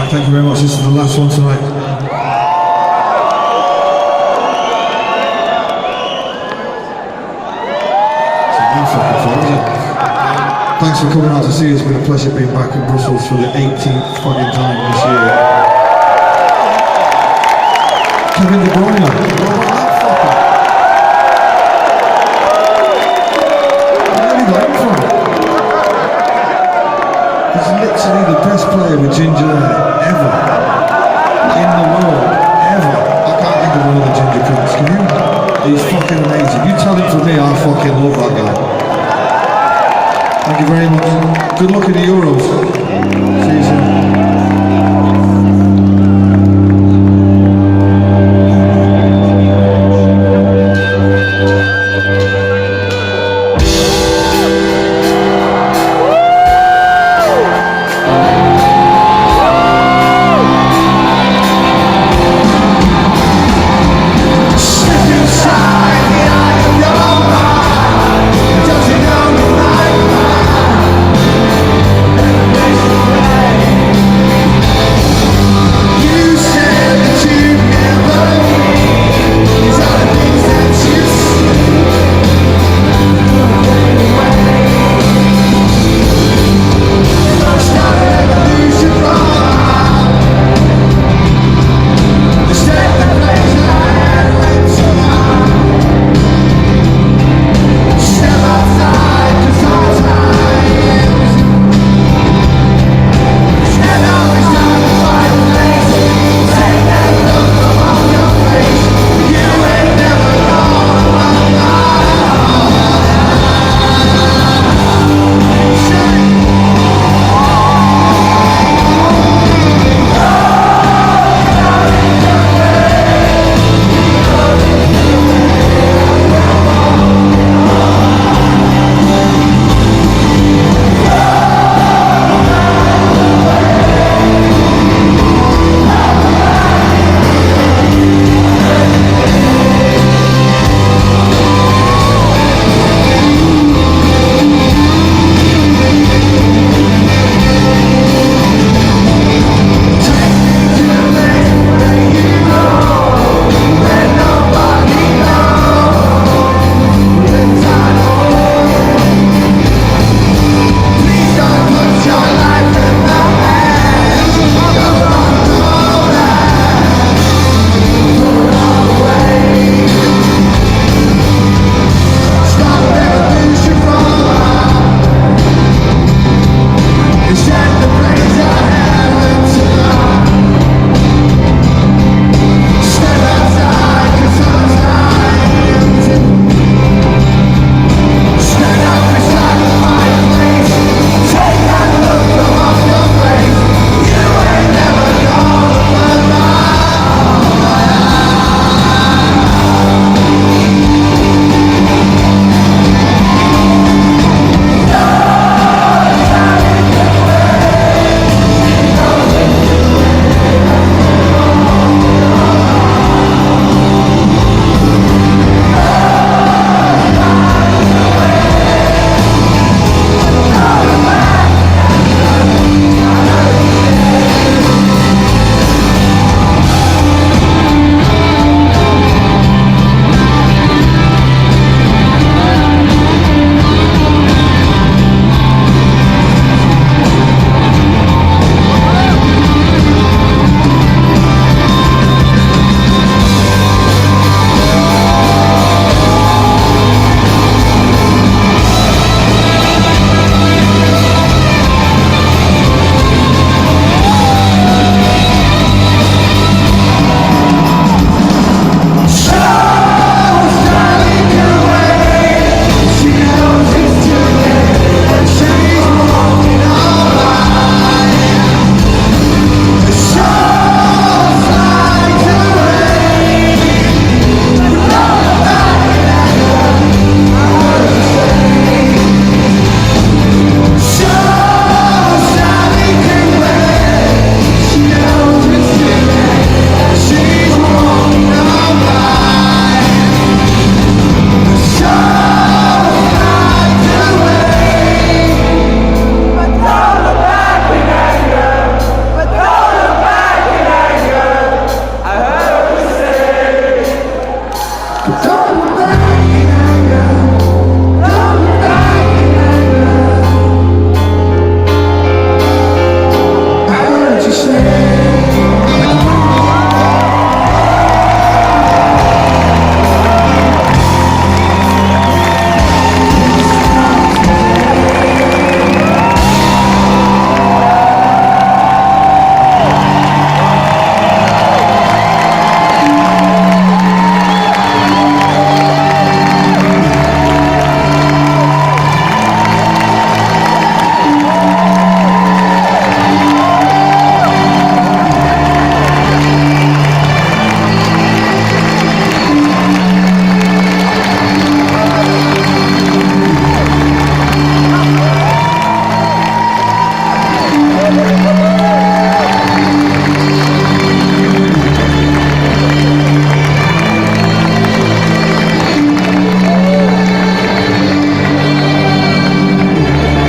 Thank you very much. This is the last one tonight. Thanks for coming out to see us. It's been a pleasure being back in Brussels for the 18th fucking time this year. Kevin De Bruyne. Where have you got him from? He's literally the best player with ginger hair ever in the world, ever. I can't think of another ginger prince, can you? He's fucking amazing. You tell him for me, I fucking love that guy. Thank you very much. Good luck in the Euros.